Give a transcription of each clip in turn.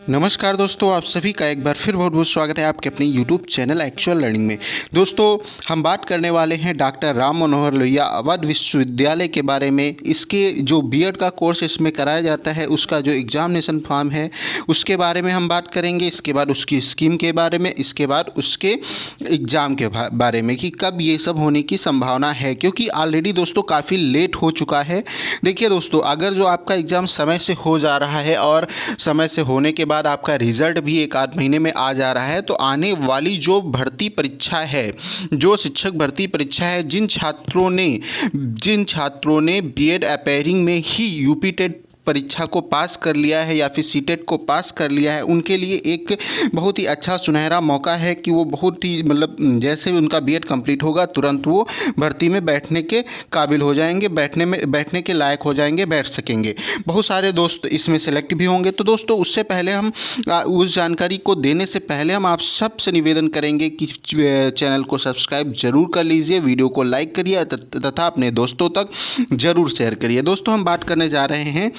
नमस्कार दोस्तों, आप सभी का एक बार फिर बहुत बहुत स्वागत है आपके अपने YouTube चैनल एक्चुअल लर्निंग में। दोस्तों, हम बात करने वाले हैं डॉक्टर राम मनोहर लोहिया अवध विश्वविद्यालय के बारे में। इसके जो बीएड का कोर्स इसमें कराया जाता है उसका जो एग्जामिनेशन फॉर्म है उसके बारे में हम बात करेंगे। इसके बाद उसकी स्कीम के बारे में, इसके बाद उसके एग्ज़ाम के बारे में कि कब ये सब होने की संभावना है, क्योंकि ऑलरेडी दोस्तों काफ़ी लेट हो चुका है। देखिए दोस्तों, अगर जो आपका एग्ज़ाम समय से हो जा रहा है और समय से होने के बाद आपका रिजल्ट भी एक आध महीने में आ जा रहा है, तो आने वाली जो भर्ती परीक्षा है, जो शिक्षक भर्ती परीक्षा है, जिन छात्रों ने बीएड अपेयरिंग में ही यूपी टेट परीक्षा को पास कर लिया है या फिर सीटेट को पास कर लिया है, उनके लिए एक बहुत ही अच्छा सुनहरा मौका है कि वो बहुत ही जैसे उनका बीएड कंप्लीट होगा तुरंत वो भर्ती में बैठने के काबिल हो जाएंगे, बैठने के लायक हो जाएंगे, बैठ सकेंगे। बहुत सारे दोस्त इसमें सेलेक्ट भी होंगे। तो दोस्तों, उससे पहले हम उस जानकारी को देने से पहले हम आप सबसे निवेदन करेंगे कि चैनल को सब्सक्राइब जरूर कर लीजिए, वीडियो को लाइक करिए तथा अपने दोस्तों तक ज़रूर शेयर करिए। दोस्तों, हम बात करने जा रहे हैं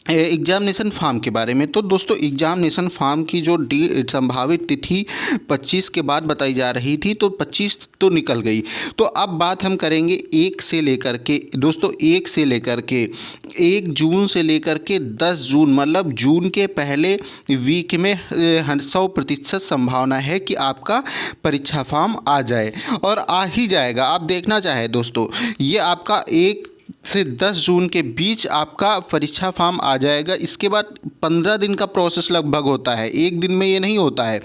एग्जामिनेशन फॉर्म के बारे में। तो दोस्तों, एग्जामिनेशन फॉर्म की जो संभावित तिथि 25 के बाद बताई जा रही थी, तो 25 तो निकल गई। तो अब बात हम करेंगे 1 से लेकर के दोस्तों 1 से लेकर के 1 जून से लेकर के 10 जून, मतलब जून के पहले वीक में 100% संभावना है कि आपका परीक्षा फॉर्म आ जाए, और आ ही जाएगा। आप देखना चाहे दोस्तों, ये आपका 1 से 10 जून के बीच आपका परीक्षा फॉर्म आ जाएगा। इसके बाद 15 दिन का प्रोसेस लगभग होता है, एक दिन में ये नहीं होता है।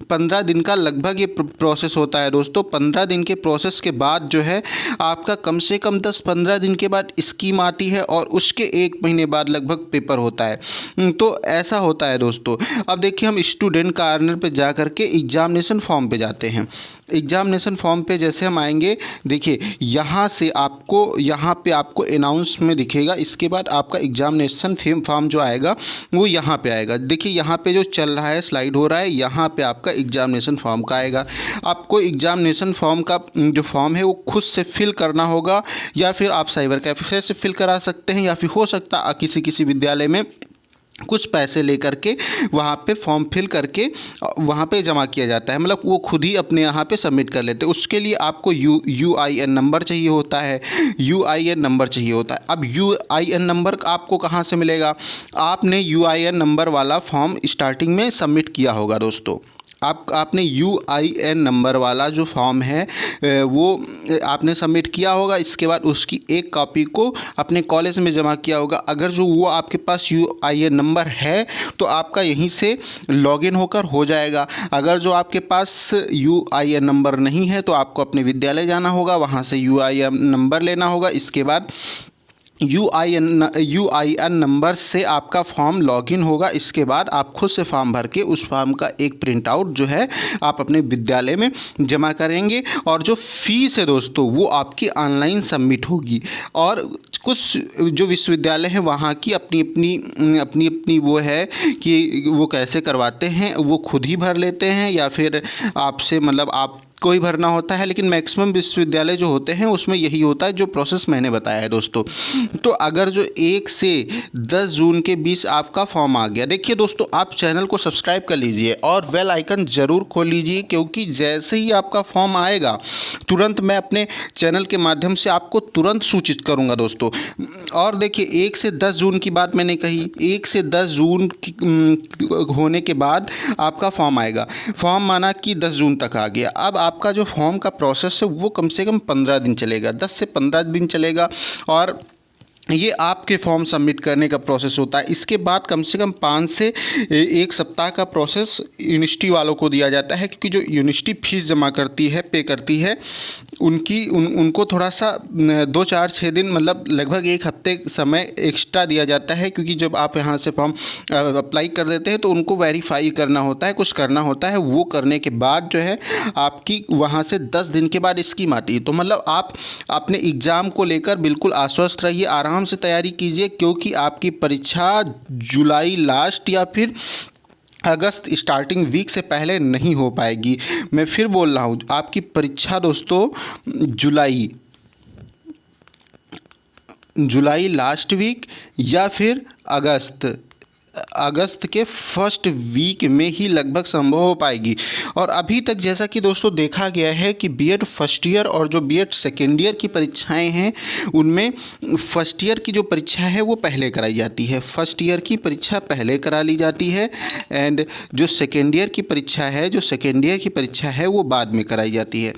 15 दिन का लगभग ये प्रोसेस होता है दोस्तों। 15 दिन के प्रोसेस के बाद जो है आपका कम से कम 10-15 दिन के बाद स्कीम आती है, और उसके 1 महीने बाद लगभग पेपर होता है। तो ऐसा होता है दोस्तों। अब देखिए, हम स्टूडेंट कार्नर पे जा कर के एग्जामिनेशन फॉर्म पे जाते हैं। एग्जामिनेशन फॉर्म पे जैसे हम आएंगे, देखिए यहाँ पे आपको अनाउंस में दिखेगा। इसके बाद आपका एग्जामिनेशन फॉर्म जो आएगा वो यहाँ पे आएगा। देखिए, यहाँ पे जो चल रहा है, स्लाइड हो रहा है, यहाँ पे आपका एग्जामिनेशन फॉर्म का आएगा। आपको एग्जामिनेशन फॉर्म का जो फॉर्म है वो खुद से फिल करना होगा, या फिर आप साइबर कैफे से फिल करा सकते हैं, या फिर हो सकता है किसी विद्यालय में कुछ पैसे लेकर के वहाँ पे फॉर्म फिल करके वहाँ पे जमा किया जाता है, मतलब वो खुद ही अपने यहाँ पे सबमिट कर लेते हैं। उसके लिए आपको यूआईएन नंबर चाहिए होता है, यूआईएन नंबर चाहिए होता है। अब यूआईएन नंबर आपको कहाँ से मिलेगा? आपने यूआईएन नंबर वाला फॉर्म स्टार्टिंग में सबमिट किया होगा दोस्तों। आपने यूआईएन नंबर वाला जो फॉर्म है वो आपने सबमिट किया होगा। इसके बाद उसकी एक कॉपी को अपने कॉलेज में जमा किया होगा। अगर जो वो आपके पास यूआईएन नंबर है तो आपका यहीं से लॉगिन होकर हो जाएगा। अगर जो आपके पास यूआईएन नंबर नहीं है तो आपको अपने विद्यालय जाना होगा, वहाँ से यूआईएन नंबर लेना होगा। इसके बाद यूआईएन नंबर से आपका फॉर्म लॉगिन होगा। इसके बाद आप खुद से फॉर्म भर के उस फॉर्म का एक प्रिंट आउट जो है आप अपने विद्यालय में जमा करेंगे, और जो फीस है दोस्तों वो आपकी ऑनलाइन सबमिट होगी। और कुछ जो विश्वविद्यालय हैं वहाँ की अपनी वो है कि वो कैसे करवाते हैं, वो खुद ही भर लेते हैं या फिर आपसे आप कोई भरना होता है। लेकिन मैक्सिमम विश्वविद्यालय जो होते हैं उसमें यही होता है जो प्रोसेस मैंने बताया है दोस्तों। तो अगर जो 1 से 10 जून के बीच आपका फॉर्म आ गया, देखिए दोस्तों, आप चैनल को सब्सक्राइब कर लीजिए और बेल आइकन ज़रूर खोल लीजिए, क्योंकि जैसे ही आपका फॉर्म आएगा तुरंत मैं अपने चैनल के माध्यम से आपको तुरंत सूचित करूँगा दोस्तों। और देखिए, 1 से 10 जून की बात मैंने कही, 1 से 10 जून होने के बाद आपका फॉर्म आएगा। फॉर्म माना कि 10 जून तक आ गया। अब आपका जो फॉर्म का प्रोसेस है वो कम से कम 15 दिन चलेगा, 10 से 15 दिन चलेगा, और ये आपके फॉर्म सबमिट करने का प्रोसेस होता है। इसके बाद कम से कम 5 से 1 सप्ताह का प्रोसेस यूनिवर्सिटी वालों को दिया जाता है, क्योंकि जो यूनिवर्सिटी फीस जमा करती है, पे करती है, उनको थोड़ा सा 2-4-6 दिन, लगभग 1 हफ्ते समय एक्स्ट्रा दिया जाता है, क्योंकि जब आप यहाँ से फॉर्म अप्लाई कर देते हैं तो उनको वेरीफाई करना होता है, कुछ करना होता है। वो करने के बाद जो है आपकी वहाँ से 10 दिन के बाद स्कीम आती है। तो आप अपने एग्ज़ाम को लेकर बिल्कुल आश्वस्त रहिए, आराम से तैयारी कीजिए, क्योंकि आपकी परीक्षा जुलाई लास्ट या फिर अगस्त स्टार्टिंग वीक से पहले नहीं हो पाएगी। मैं फिर बोल रहा हूँ, आपकी परीक्षा दोस्तों जुलाई लास्ट वीक या फिर अगस्त अगस्त के फर्स्ट वीक में ही लगभग संभव हो पाएगी। और अभी तक जैसा कि दोस्तों देखा गया है कि बीएड फर्स्ट ईयर और जो बीएड सेकेंड ईयर की परीक्षाएं हैं उनमें फर्स्ट ईयर की जो परीक्षा है वो पहले कराई जाती है, फर्स्ट ईयर की परीक्षा पहले करा ली जाती है एंड जो सेकेंड ईयर की परीक्षा है वो बाद में कराई जाती है।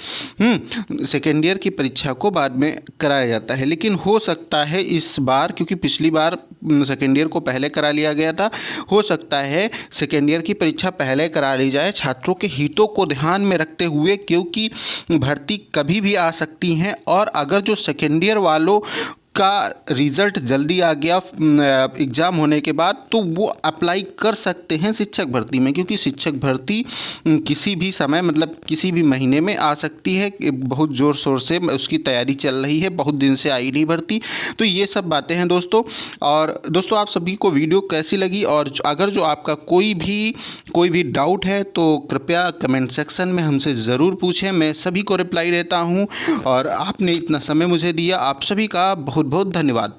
सेकेंड ईयर की परीक्षा को बाद में कराया जाता है, लेकिन हो सकता है इस बार, क्योंकि पिछली बार सेकेंड ईयर को पहले करा लिया गया था, हो सकता है सेकेंड ईयर की परीक्षा पहले करा ली जाए छात्रों के हितों को ध्यान में रखते हुए, क्योंकि भर्ती कभी भी आ सकती हैं। और अगर जो सेकेंड ईयर वालों का रिज़ल्ट जल्दी आ गया एग्ज़ाम होने के बाद, तो वो अप्लाई कर सकते हैं शिक्षक भर्ती में, क्योंकि शिक्षक भर्ती किसी भी समय मतलब किसी भी महीने में आ सकती है। बहुत ज़ोर शोर से उसकी तैयारी चल रही है, बहुत दिन से आई नहीं भर्ती। तो ये सब बातें हैं दोस्तों। और दोस्तों आप सभी को वीडियो कैसी लगी, और अगर जो आपका कोई भी डाउट है तो कृपया कमेंट सेक्शन में हमसे ज़रूर पूछें, मैं सभी को रिप्लाई देता हूँ। और आपने इतना समय मुझे दिया, आप सभी का बहुत बहुत धन्यवाद।